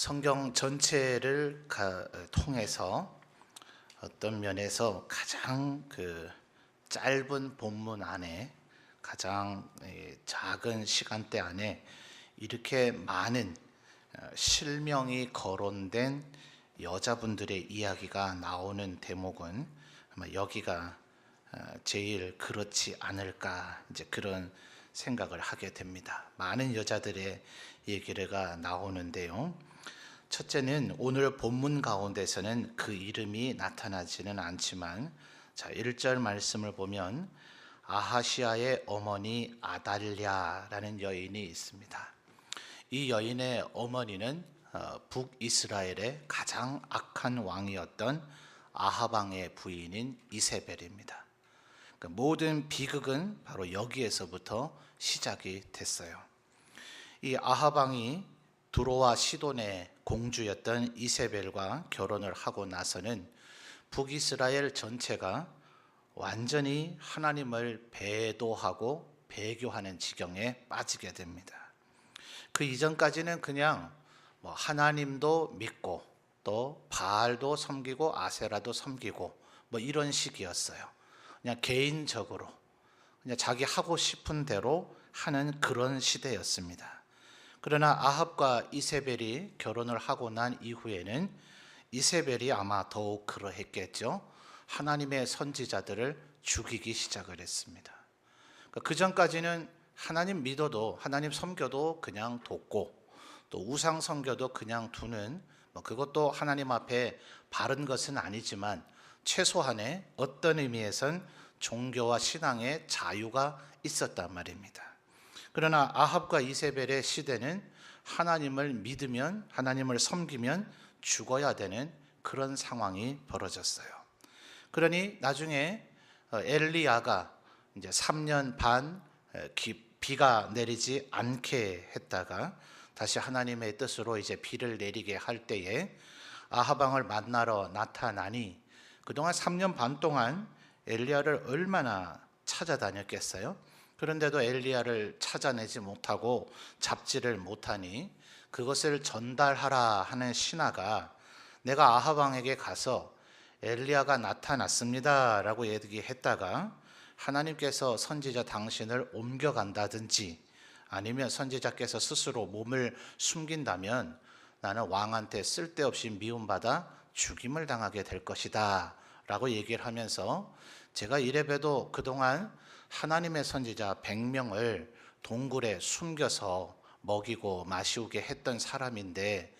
성경 전체를 통해서 어떤 면에서 가장 짧은 본문 안에 가장 작은 시간대 안에 이렇게 많은 실명이 거론된 여자분들의 이야기가 나오는 대목은 아마 여기가 제일 그렇지 않을까, 이제 그런 생각을 하게 됩니다. 많은 여자들의 얘기가 나오는데요. 첫째는 오늘 본문 가운데서는 그 이름이 나타나지는 않지만, 자, 1절 말씀을 보면 아하시아의 어머니 아달랴라는 여인이 있습니다. 이 여인의 어머니는 북이스라엘의 가장 악한 왕이었던 아합 왕의 부인인 이세벨입니다. 모든 비극은 바로 여기에서부터 시작이 됐어요. 이 아합 왕이 두로와 시돈의 공주였던 이세벨과 결혼을 하고 나서는 북이스라엘 전체가 완전히 하나님을 배도하고 배교하는 지경에 빠지게 됩니다. 그 이전까지는 그냥 하나님도 믿고 또 바알도 섬기고 아세라도 섬기고 이런 식이었어요. 그냥 개인적으로 그냥 자기 하고 싶은 대로 하는 그런 시대였습니다. 그러나 아합과 이세벨이 결혼을 하고 난 이후에는 이세벨이 아마 더욱 그러했겠죠. 하나님의 선지자들을 죽이기 시작을 했습니다. 그 전까지는 하나님 믿어도, 하나님 섬겨도 그냥 돕고, 또 우상 섬겨도 그냥 두는, 그것도 하나님 앞에 바른 것은 아니지만 최소한의 어떤 의미에선 종교와 신앙의 자유가 있었단 말입니다. 그러나 아합과 이세벨의 시대는 하나님을 믿으면, 하나님을 섬기면 죽어야 되는 그런 상황이 벌어졌어요. 그러니 나중에 엘리야가 이제 3년 반 비가 내리지 않게 했다가 다시 하나님의 뜻으로 이제 비를 내리게 할 때에 아합 왕을 만나러 나타나니 그동안 3년 반 동안 엘리야를 얼마나 찾아다녔겠어요? 그런데도 엘리야를 찾아내지 못하고 잡지를 못하니 그것을 전달하라 하는 신하가 내가 아합 왕에게 가서 엘리야가 나타났습니다 라고 얘기했다가 하나님께서 선지자 당신을 옮겨간다든지 아니면 선지자께서 스스로 몸을 숨긴다면 나는 왕한테 쓸데없이 미움받아 죽임을 당하게 될 것이다 라고 얘기를 하면서, 제가 이래봬도 그동안 하나님의 선지자 100명을 동굴에 숨겨서 먹이고 마시우게 했던 사람인데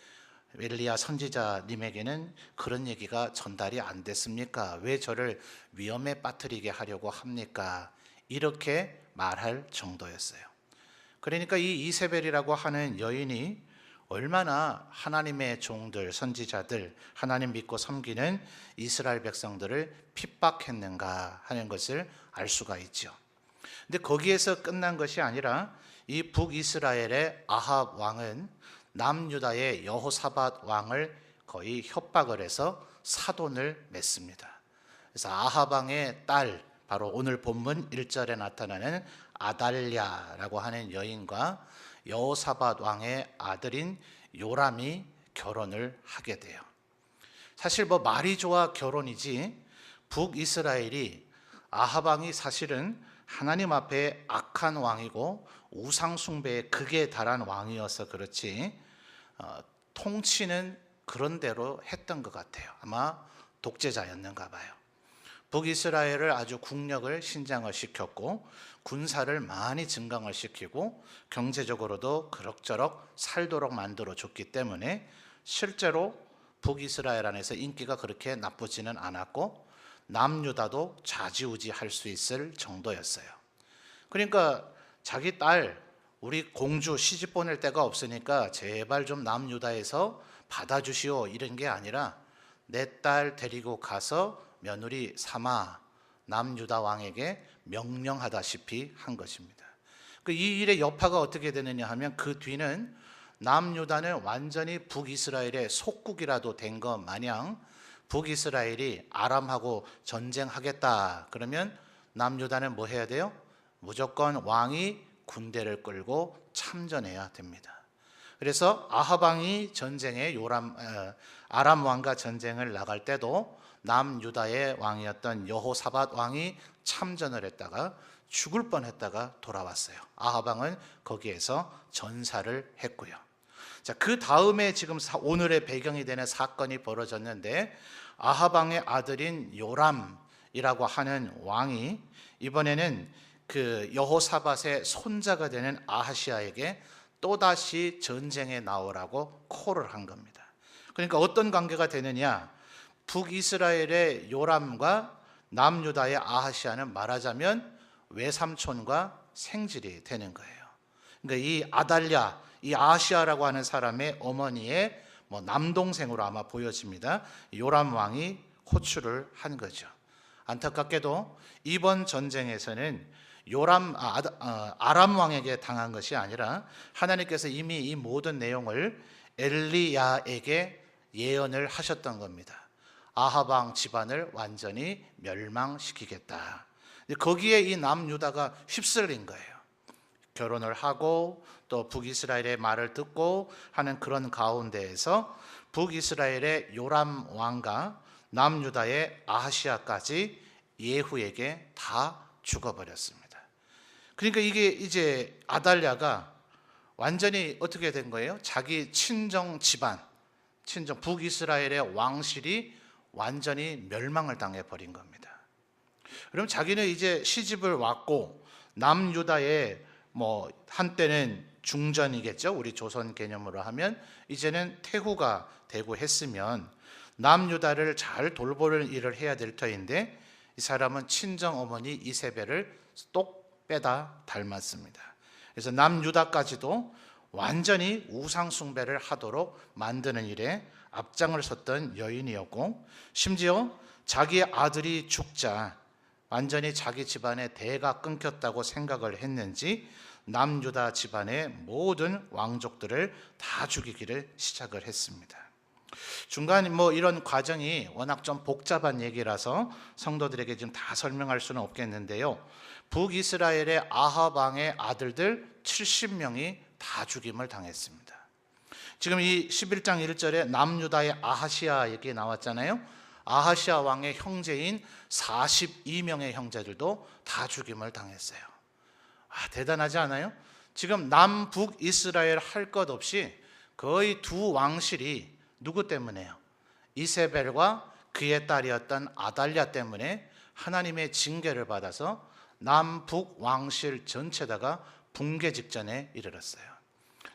엘리야 선지자님에게는 그런 얘기가 전달이 안 됐습니까? 왜 저를 위험에 빠뜨리게 하려고 합니까? 이렇게 말할 정도였어요. 그러니까 이 이세벨이라고 하는 여인이 얼마나 하나님의 종들, 선지자들, 하나님 믿고 섬기는 이스라엘 백성들을 핍박했는가 하는 것을 알 수가 있죠. 근데 거기에서 끝난 것이 아니라 이 북이스라엘의 아합 왕은 남유다의 여호사밧 왕을 거의 협박을 해서 사돈을 맺습니다. 그래서 아합 왕의 딸, 바로 오늘 본문 1절에 나타나는 아달랴라고 하는 여인과 여호사밧 왕의 아들인 요람이 결혼을 하게 돼요. 사실 말이 좋아 결혼이지, 북이스라엘이 아합 왕이 사실은 하나님 앞에 악한 왕이고 우상 숭배에 극에 달한 왕이어서 그렇지 통치는 그런 대로 했던 것 같아요. 아마 독재자였는가 봐요. 북이스라엘을 아주 국력을 신장을 시켰고 군사를 많이 증강을 시키고 경제적으로도 그럭저럭 살도록 만들어줬기 때문에 실제로 북이스라엘 안에서 인기가 그렇게 나쁘지는 않았고 남유다도 좌지우지할 수 있을 정도였어요. 그러니까 자기 딸, 우리 공주 시집 보낼 데가 없으니까 제발 좀 남유다에서 받아주시오 이런 게 아니라 내 딸 데리고 가서 며느리 삼아 남유다 왕에게 명령하다시피 한 것입니다. 이 일의 여파가 어떻게 되느냐 하면 그 뒤는 남유다는 완전히 북이스라엘의 속국이라도 된 것 마냥 북이스라엘이 아람하고 전쟁하겠다 그러면 남유다는 뭐 해야 돼요? 무조건 왕이 군대를 끌고 참전해야 됩니다. 그래서 아합 왕이 전쟁에 아람 왕과 전쟁을 나갈 때도 남유다의 왕이었던 여호사밧 왕이 참전을 했다가 죽을 뻔했다가 돌아왔어요. 아합 왕은 거기에서 전사를 했고요. 자, 그 다음에 지금 오늘의 배경이 되는 사건이 벌어졌는데, 아합 왕의 아들인 요람이라고 하는 왕이 이번에는 그 여호사밧의 손자가 되는 아하시아에게 또다시 전쟁에 나오라고 콜을 한 겁니다. 그러니까 어떤 관계가 되느냐, 북이스라엘의 요람과 남유다의 아하시아는 말하자면 외삼촌과 생질이 되는 거예요. 그러니까 이 아달랴, 이 아하시아라고 하는 사람의 어머니의 남동생으로 아마 보여집니다. 요람 왕이 호출을 한 거죠. 안타깝게도 이번 전쟁에서는 아람 왕에게 당한 것이 아니라 하나님께서 이미 이 모든 내용을 엘리야에게 예언을 하셨던 겁니다. 아합 왕 집안을 완전히 멸망시키겠다. 거기에 이 남유다가 휩쓸린 거예요. 결혼을 하고 또 북이스라엘의 말을 듣고 하는 그런 가운데에서 북이스라엘의 요람 왕과 남유다의 아하시아까지 예후에게 다 죽어버렸습니다. 그러니까 이게 이제 아달랴가 완전히 어떻게 된 거예요? 자기 친정 집안, 북이스라엘의 왕실이 완전히 멸망을 당해버린 겁니다. 그럼 자기는 이제 시집을 왔고 남유다의 한때는 중전이겠죠. 우리 조선 개념으로 하면 이제는 태후가 되고 했으면 남유다를 잘 돌보는 일을 해야 될 터인데, 이 사람은 친정 어머니 이세벨을 똑 빼다 닮았습니다. 그래서 남유다까지도 완전히 우상 숭배를 하도록 만드는 일에 앞장을 섰던 여인이었고, 심지어 자기 아들이 죽자 완전히 자기 집안의 대가 끊겼다고 생각을 했는지 남유다 집안의 모든 왕족들을 다 죽이기를 시작을 했습니다. 중간 이런 과정이 워낙 좀 복잡한 얘기라서 성도들에게 지금 다 설명할 수는 없겠는데요. 북이스라엘의 아합 왕의 아들들 70명이 다 죽임을 당했습니다. 지금 이 11장 1절에 남유다의 아하시아 얘기 나왔잖아요. 아하시아 왕의 형제인 42명의 형제들도 다 죽임을 당했어요. 대단하지 않아요? 지금 남북 이스라엘 할 것 없이 거의 두 왕실이 누구 때문에요? 이세벨과 그의 딸이었던 아달랴 때문에 하나님의 징계를 받아서 남북 왕실 전체다가 붕괴 직전에 이르렀어요.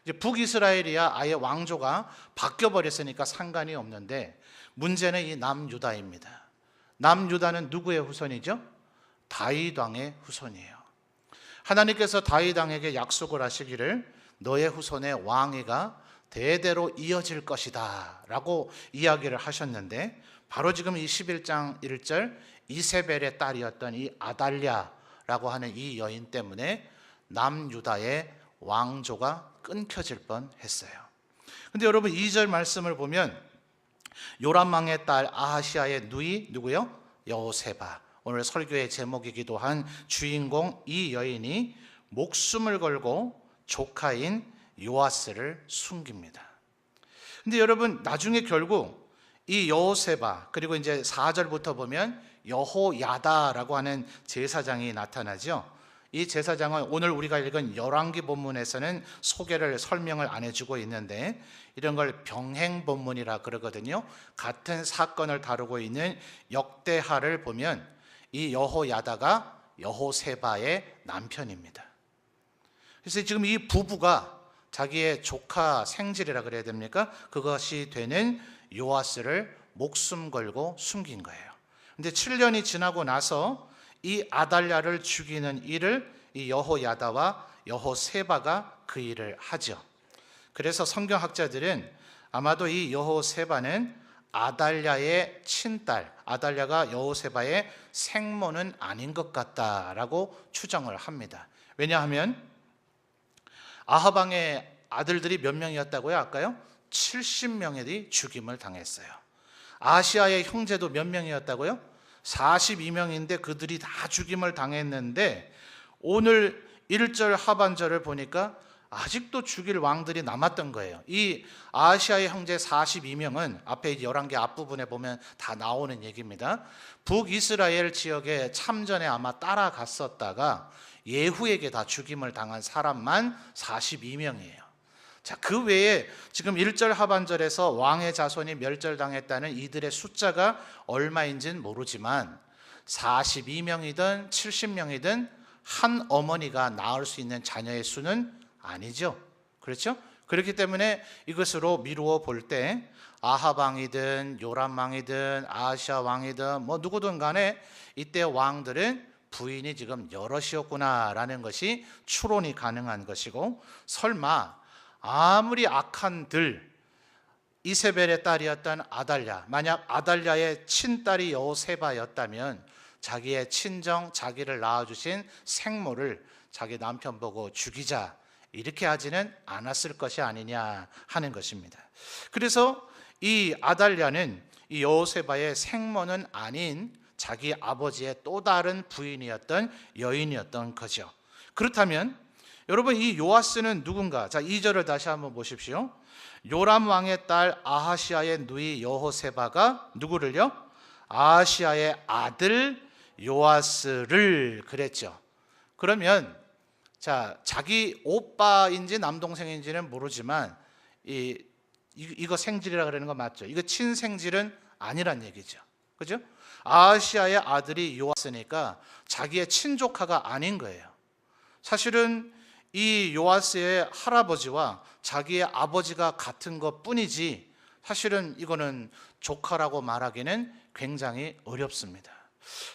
이제 북이스라엘이야 아예 왕조가 바뀌어 버렸으니까 상관이 없는데, 문제는 이 남유다입니다. 남유다는 누구의 후손이죠? 다윗 왕의 후손이에요. 하나님께서 다윗 왕에게 약속을 하시기를 너의 후손의 왕위가 대대로 이어질 것이다 라고 이야기를 하셨는데, 바로 지금 이 11장 1절 이세벨의 딸이었던 이 아달랴라고 하는 이 여인 때문에 남유다의 왕조가 끊겨질 뻔했어요. 근데 여러분 2절 말씀을 보면 요람 왕의 딸 아하시아의 누이 누구요? 여호세바. 오늘 설교의 제목이기도 한 주인공 이 여인이 목숨을 걸고 조카인 요아스를 숨깁니다. 근데 여러분 나중에 결국 이 여호세바, 그리고 이제 4절부터 보면 여호야다라고 하는 제사장이 나타나죠. 이 제사장은 오늘 우리가 읽은 열왕기 본문에서는 소개를 설명을 안 해주고 있는데, 이런 걸 병행 본문이라 그러거든요. 같은 사건을 다루고 있는 역대하를 보면 이 여호야다가 여호세바의 남편입니다. 그래서 지금 이 부부가 자기의 조카 생질이라 그래야 됩니까? 그것이 되는 요아스를 목숨 걸고 숨긴 거예요. 근데 7년이 지나고 나서 이 아달랴를 죽이는 일을 이 여호야다와 여호세바가 그 일을 하죠. 그래서 성경학자들은 아마도 이 여호세바는 아달랴의 친딸, 아달랴가 여호세바의 생모는 아닌 것 같다라고 추정을 합니다. 왜냐하면 아합 왕의 아들들이 몇 명이었다고요? 아까요? 70명이 죽임을 당했어요. 아시아의 형제도 몇 명이었다고요? 42명인데 그들이 다 죽임을 당했는데, 오늘 1절 하반절을 보니까 아직도 죽일 왕들이 남았던 거예요. 이 아하시아의 형제 42명은 앞에 11개 앞부분에 보면 다 나오는 얘기입니다. 북이스라엘 지역에 참전에 아마 따라갔었다가 예후에게 다 죽임을 당한 사람만 42명이에요. 자, 그 외에 지금 1절 하반절에서 왕의 자손이 멸절당했다는 이들의 숫자가 얼마인지는 모르지만 42명이든 70명이든 한 어머니가 낳을 수 있는 자녀의 수는 아니죠. 그렇죠? 그렇기 때문에 이것으로 미루어 볼 때 아합 왕이든 요람 왕이든 아하시아 왕이든 뭐 누구든 간에 이때 왕들은 부인이 지금 여럿이었구나라는 것이 추론이 가능한 것이고, 설마 아무리 악한 들 이세벨의 딸이었던 아달랴, 만약 아달랴의 친딸이 여호세바였다면 자기의 친정, 자기를 낳아주신 생모를 자기 남편 보고 죽이자 이렇게 하지는 않았을 것이 아니냐 하는 것입니다. 그래서 이 아달랴는 이 여호세바의 생모는 아닌 자기 아버지의 또 다른 부인이었던 여인이었던 거죠. 그렇다면 여러분, 이 요아스는 누군가? 자, 2절을 다시 한번 보십시오. 요람 왕의 딸 아하시아의 누이 여호세바가 누구를요? 아하시아의 아들 요아스를 그랬죠. 그러면 자, 자기 오빠인지 남동생인지는 모르지만 이거 생질이라 그러는 거 맞죠? 이거 친생질은 아니란 얘기죠. 그죠? 아하시아의 아들이 요아스니까 자기의 친조카가 아닌 거예요. 사실은 이 요아스의 할아버지와 자기의 아버지가 같은 것 뿐이지 사실은 이거는 조카라고 말하기는 굉장히 어렵습니다.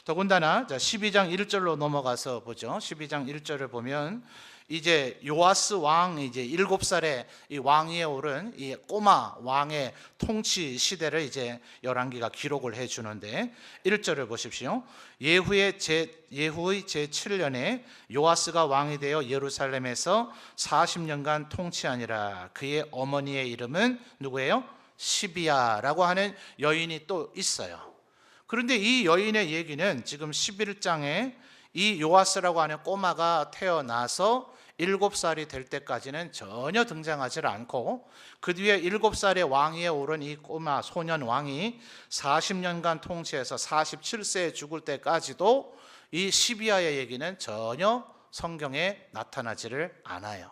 더군다나 12장 1절로 넘어가서 보죠. 12장 1절을 보면 이제 요아스 왕 이제 7살에 이 왕위에 오른 이 꼬마 왕의 통치 시대를 이제 열왕기가 기록을 해 주는데 1절을 보십시오. 예후의 제7년에 요아스가 왕이 되어 예루살렘에서 40년간 통치하니라. 그의 어머니의 이름은 누구예요? 시비야라고 하는 여인이 또 있어요. 그런데 이 여인의 얘기는 지금 11장에 이 요아스라고 하는 꼬마가 태어나서 7살이 될 때까지는 전혀 등장하지 않고, 그 뒤에 7살의 왕위에 오른 이 꼬마 소년 왕이 40년간 통치해서 47세에 죽을 때까지도 이 시비야의 얘기는 전혀 성경에 나타나지를 않아요.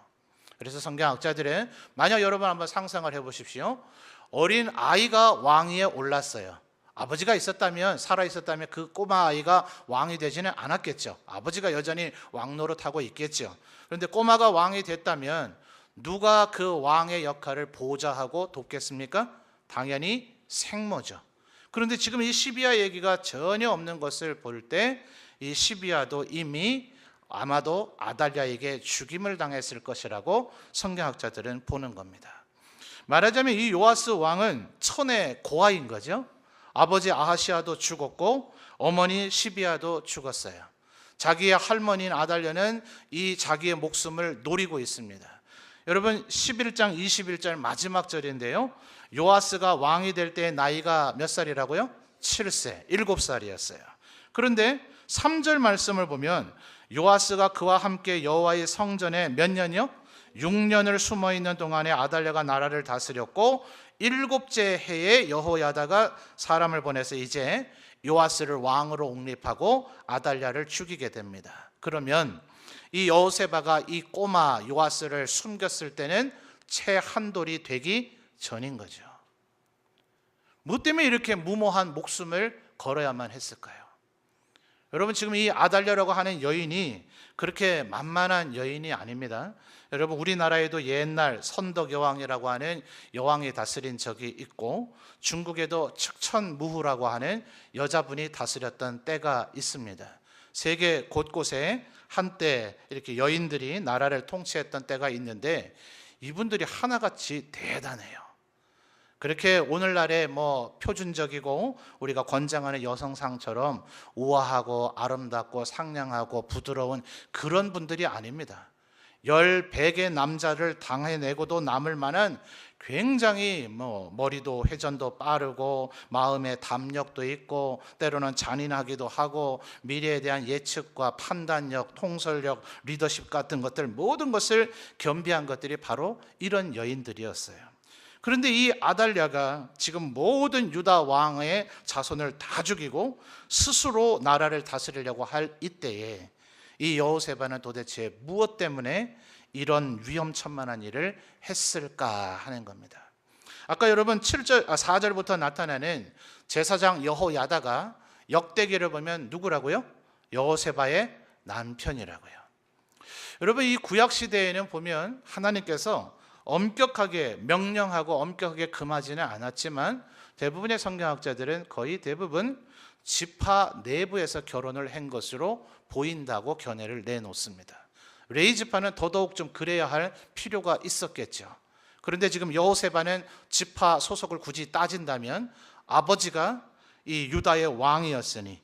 그래서 성경학자들은 만약 여러분 한번 상상을 해보십시오. 어린 아이가 왕위에 올랐어요. 아버지가 있었다면, 살아 있었다면 그 꼬마 아이가 왕이 되지는 않았겠죠. 아버지가 여전히 왕 노릇하고 있겠죠. 그런데 꼬마가 왕이 됐다면 누가 그 왕의 역할을 보좌하고 돕겠습니까? 당연히 생모죠. 그런데 지금 이 시비야 얘기가 전혀 없는 것을 볼 때 이 시비야도 이미 아마도 아달랴에게 죽임을 당했을 것이라고 성경학자들은 보는 겁니다. 말하자면 이 요아스 왕은 천의 고아인 거죠. 아버지 아하시아도 죽었고 어머니 시비야도 죽었어요. 자기의 할머니인 아달랴는 이 자기의 목숨을 노리고 있습니다. 여러분 11장 21절 마지막 절인데요. 요아스가 왕이 될 때의 나이가 몇 살이라고요? 7세, 7살이었어요. 그런데 3절 말씀을 보면 요아스가 그와 함께 여호와의 성전에 몇 년이요? 6년을 숨어있는 동안에 아달랴가 나라를 다스렸고 7째 해에 여호야다가 사람을 보내서 이제 요아스를 왕으로 옹립하고 아달랴를 죽이게 됩니다. 그러면 이 여호세바가 이 꼬마 요아스를 숨겼을 때는 채 한 돌이 되기 전인 거죠. 뭐 때문에 이렇게 무모한 목숨을 걸어야만 했을까요? 여러분 지금 이 아달랴라고 하는 여인이 그렇게 만만한 여인이 아닙니다. 여러분 우리나라에도 옛날 선덕 여왕이라고 하는 여왕이 다스린 적이 있고 중국에도 측천무후라고 하는 여자분이 다스렸던 때가 있습니다. 세계 곳곳에 한때 이렇게 여인들이 나라를 통치했던 때가 있는데 이분들이 하나같이 대단해요. 그렇게 오늘날의 표준적이고 우리가 권장하는 여성상처럼 우아하고 아름답고 상냥하고 부드러운 그런 분들이 아닙니다. 100의 남자를 당해내고도 남을 만한 굉장히 머리도 회전도 빠르고 마음의 담력도 있고 때로는 잔인하기도 하고 미래에 대한 예측과 판단력, 통솔력, 리더십 같은 것들 모든 것을 겸비한 것들이 바로 이런 여인들이었어요. 그런데 이 아달랴가 지금 모든 유다 왕의 자손을 다 죽이고 스스로 나라를 다스리려고 할 이때에 이 여호세바는 도대체 무엇 때문에 이런 위험천만한 일을 했을까 하는 겁니다. 아까 여러분 4절부터 나타나는 제사장 여호야다가 역대기를 보면 누구라고요? 여호세바의 남편이라고요. 여러분 이 구약 시대에는 보면 하나님께서 엄격하게 명령하고 엄격하게 금하지는 않았지만 대부분의 성경학자들은 거의 대부분 지파 내부에서 결혼을 한 것으로 보인다고 견해를 내놓습니다. 레위 지파는 더더욱 좀 그래야 할 필요가 있었겠죠. 그런데 지금 여호세바는 지파 소속을 굳이 따진다면 아버지가 이 유다의 왕이었으니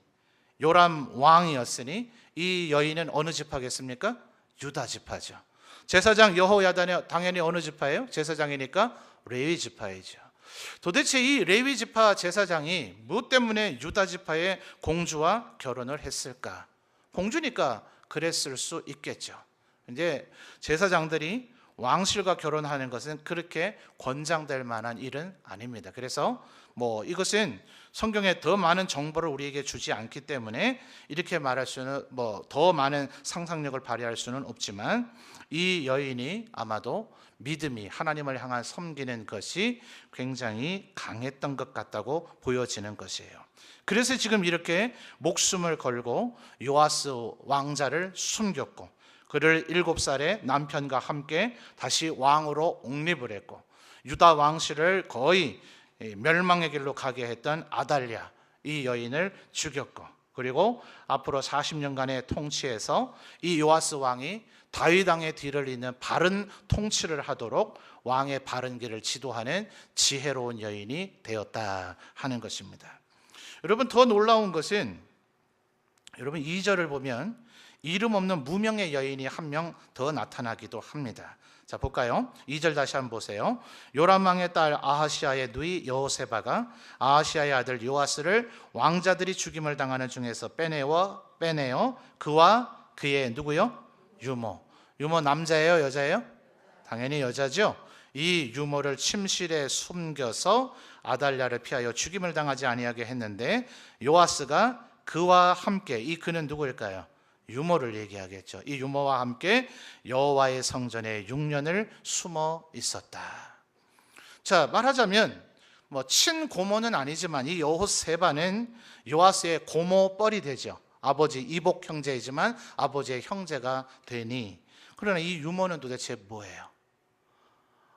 요람 왕이었으니 이 여인은 어느 지파겠습니까? 유다 지파죠. 제사장 여호야다는 당연히 어느 지파예요? 제사장이니까 레위 지파이죠. 도대체 이 레위 지파 제사장이 무엇 때문에 유다 지파의 공주와 결혼을 했을까? 공주니까 그랬을 수 있겠죠. 이제 제사장들이 왕실과 결혼하는 것은 그렇게 권장될 만한 일은 아닙니다. 그래서 이것은 성경에 더 많은 정보를 우리에게 주지 않기 때문에 이렇게 말할 수는 더 많은 상상력을 발휘할 수는 없지만 이 여인이 아마도 믿음이 하나님을 향한 섬기는 것이 굉장히 강했던 것 같다고 보여지는 것이에요. 그래서 지금 이렇게 목숨을 걸고 요아스 왕자를 숨겼고 그를 7살의 남편과 함께 다시 왕으로 옹립을 했고 유다 왕실을 거의 멸망의 길로 가게 했던 아달랴 이 여인을 죽였고 그리고 앞으로 40년간의 통치에서 이 요아스 왕이 다윗 왕의 뒤를 잇는 바른 통치를 하도록 왕의 바른 길을 지도하는 지혜로운 여인이 되었다 하는 것입니다. 여러분 더 놀라운 것은 여러분 2절을 보면 이름 없는 무명의 여인이 한 명 더 나타나기도 합니다. 자 볼까요? 2절 다시 한번 보세요. 요람 왕의 딸 아하시아의 누이 여호세바가 아하시아의 아들 요아스를 왕자들이 죽임을 당하는 중에서 빼내어 그와 그의 누구요? 유모 남자예요, 여자예요? 당연히 여자죠. 이 유모를 침실에 숨겨서 아달랴를 피하여 죽임을 당하지 아니하게 했는데 요아스가 그와 함께 이 그는 누구일까요? 유모를 얘기하겠죠. 이 유모와 함께 여호와의 성전에 6년을 숨어 있었다. 자 말하자면 친고모는 아니지만 이 여호세바는 요아스의 고모뻘이 되죠. 아버지 이복 형제이지만 아버지의 형제가 되니 그러나 이 유모는 도대체 뭐예요?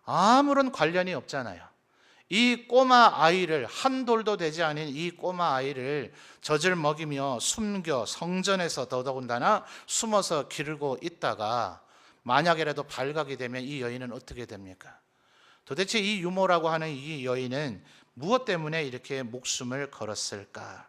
아무런 관련이 없잖아요. 이 꼬마 아이를 한 돌도 되지 않은 이 꼬마 아이를 젖을 먹이며 숨겨 성전에서 더더군다나 숨어서 기르고 있다가 만약이라도 발각이 되면 이 여인은 어떻게 됩니까? 도대체 이 유모라고 하는 이 여인은 무엇 때문에 이렇게 목숨을 걸었을까?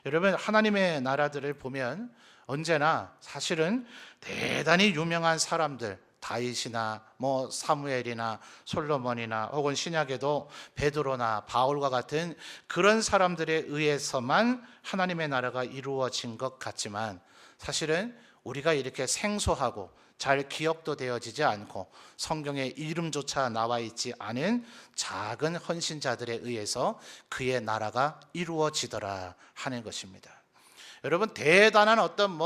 여러분 하나님의 나라들을 보면 언제나 사실은 대단히 유명한 사람들 다윗이나 사무엘이나 솔로몬이나 혹은 신약에도 베드로나 바울과 같은 그런 사람들에 의해서만 하나님의 나라가 이루어진 것 같지만 사실은 우리가 이렇게 생소하고 잘 기억도 되어지지 않고 성경에 이름조차 나와 있지 않은 작은 헌신자들에 의해서 그의 나라가 이루어지더라 하는 것입니다. 여러분 대단한 어떤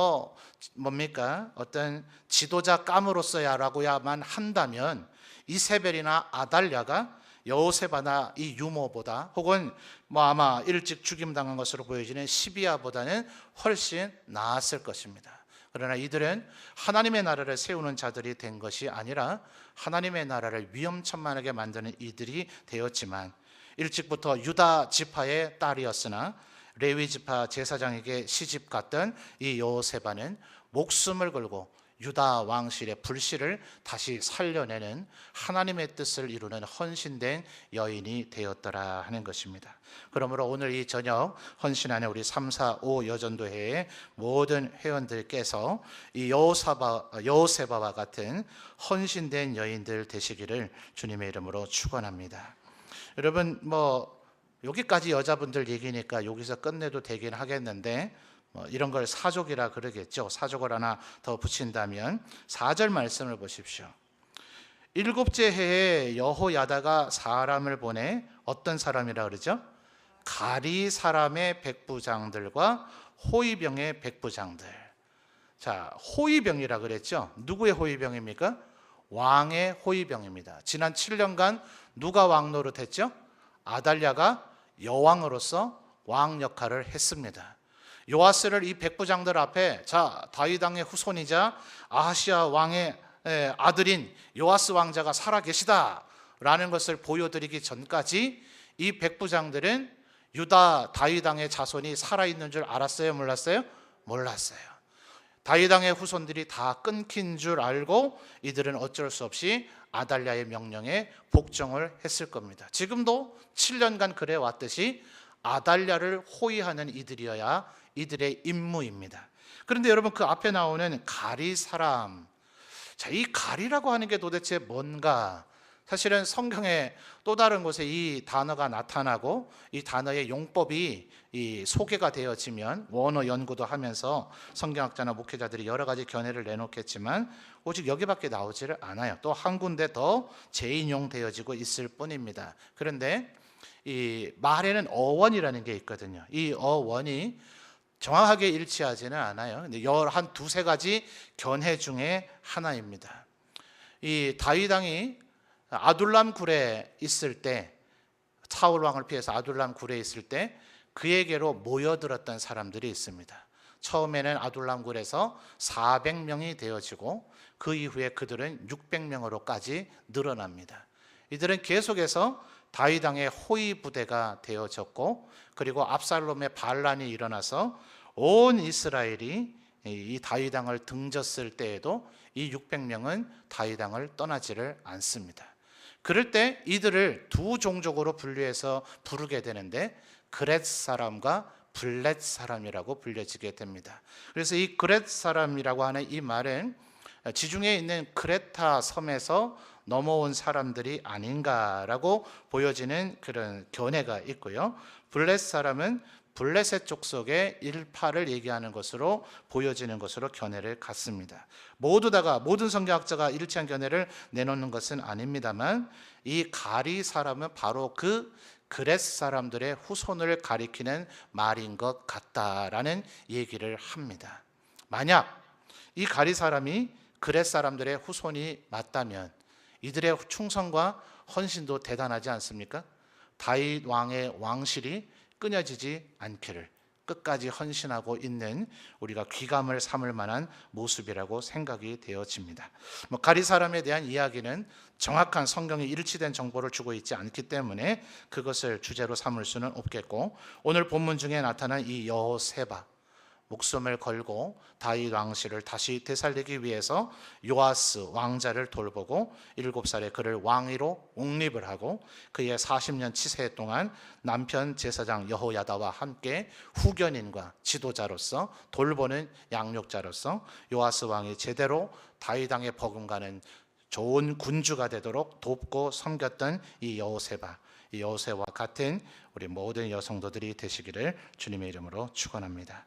어떤 지도자 감으로서야라고야만 한다면 이세벨이나 아달랴가 여호세바나 이 유모보다 혹은 아마 일찍 죽임당한 것으로 보여지는 시비아보다는 훨씬 나았을 것입니다. 그러나 이들은 하나님의 나라를 세우는 자들이 된 것이 아니라 하나님의 나라를 위험천만하게 만드는 이들이 되었지만 일찍부터 유다 지파의 딸이었으나 레위 지파 제사장에게 시집 갔던 이 여호세바는 목숨을 걸고 유다 왕실의 불씨를 다시 살려내는 하나님의 뜻을 이루는 헌신된 여인이 되었더라 하는 것입니다. 그러므로 오늘 이 저녁 헌신하는 우리 3, 4, 5 여전도회의 모든 회원들께서 이 여호세바와 같은 헌신된 여인들 되시기를 주님의 이름으로 축원합니다. 여러분 여기까지 여자분들 얘기니까 여기서 끝내도 되긴 하겠는데 이런 걸 사족이라 그러겠죠. 사족을 하나 더 붙인다면 4절 말씀을 보십시오. 7째 해에 여호야다가 사람을 보내 어떤 사람이라 그러죠? 가리 사람의 백부장들과 호위병의 백부장들. 자, 호위병이라 그랬죠. 누구의 호위병입니까? 왕의 호위병입니다. 지난 7년간 누가 왕 노릇했죠? 아달랴가 여왕으로서 왕 역할을 했습니다. 요아스를 이 백부장들 앞에 자, 다윗 왕의 후손이자 아하시아 왕의 아들인 요아스 왕자가 살아계시다 라는 것을 보여드리기 전까지 이 백부장들은 유다 다윗 왕의 자손이 살아있는 줄 알았어요? 몰랐어요? 몰랐어요. 다윗 왕의 후손들이 다 끊긴 줄 알고 이들은 어쩔 수 없이 아달랴의 명령에 복종을 했을 겁니다. 지금도 7년간 그래 왔듯이 아달랴를 호위하는 이들이어야 이들의 임무입니다. 그런데 여러분 그 앞에 나오는 가리 사람, 자, 이 가리라고 하는 게 도대체 뭔가? 사실은 성경의 또 다른 곳에 이 단어가 나타나고 이 단어의 용법이 이 소개가 되어지면 원어 연구도 하면서 성경학자나 목회자들이 여러 가지 견해를 내놓겠지만 오직 여기밖에 나오지를 않아요. 또 한 군데 더 재인용되어지고 있을 뿐입니다. 그런데 이 말에는 어원이라는 게 있거든요. 이 어원이 정확하게 일치하지는 않아요. 근데 한 두세 가지 견해 중에 하나입니다. 이 다윗 왕이 아둘람 굴에 있을 때, 사울 왕을 피해서 아둘람 굴에 있을 때 그에게로 모여들었던 사람들이 있습니다. 처음에는 아둘람 굴에서 400명이 되어지고 그 이후에 그들은 600명으로까지 늘어납니다. 이들은 계속해서 다윗 왕의 호위 부대가 되어졌고, 그리고 압살롬의 반란이 일어나서 온 이스라엘이 이 다윗 왕을 등졌을 때에도 이 600명은 다윗 왕을 떠나지를 않습니다. 그럴 때 이들을 두 종족으로 분류해서 부르게 되는데 그렛 사람과 블렛 사람이라고 불려지게 됩니다. 그래서 이 그렛 사람이라고 하는 이 말은 지중해에 있는 크레타 섬에서 넘어온 사람들이 아닌가라고 보여지는 그런 견해가 있고요. 블렛 사람은 블레셋 족속의 일파를 얘기하는 것으로 보여지는 것으로 견해를 갖습니다. 모든 성경학자가 일치한 견해를 내놓는 것은 아닙니다만 이 가리 사람은 바로 그 그렛 사람들의 후손을 가리키는 말인 것 같다라는 얘기를 합니다. 만약 이 가리 사람이 그렛 사람들의 후손이 맞다면 이들의 충성과 헌신도 대단하지 않습니까? 다윗 왕의 왕실이 끊어지지 않기를 끝까지 헌신하고 있는 우리가 귀감을 삼을 만한 모습이라고 생각이 되어집니다. 가리 사람에 대한 이야기는 정확한 성경이 일치된 정보를 주고 있지 않기 때문에 그것을 주제로 삼을 수는 없겠고, 오늘 본문 중에 나타난 이 여호세바, 목숨을 걸고 다윗 왕실을 다시 되살리기 위해서 요아스 왕자를 돌보고 7살에 그를 왕위로 옹립을 하고 그의 40년 치세 동안 남편 제사장 여호야다와 함께 후견인과 지도자로서 돌보는 양육자로서 요아스 왕이 제대로 다윗 왕의 버금가는 좋은 군주가 되도록 돕고 섬겼던 이 여호세바, 이 여호세와 같은 우리 모든 여성도들이 되시기를 주님의 이름으로 축원합니다.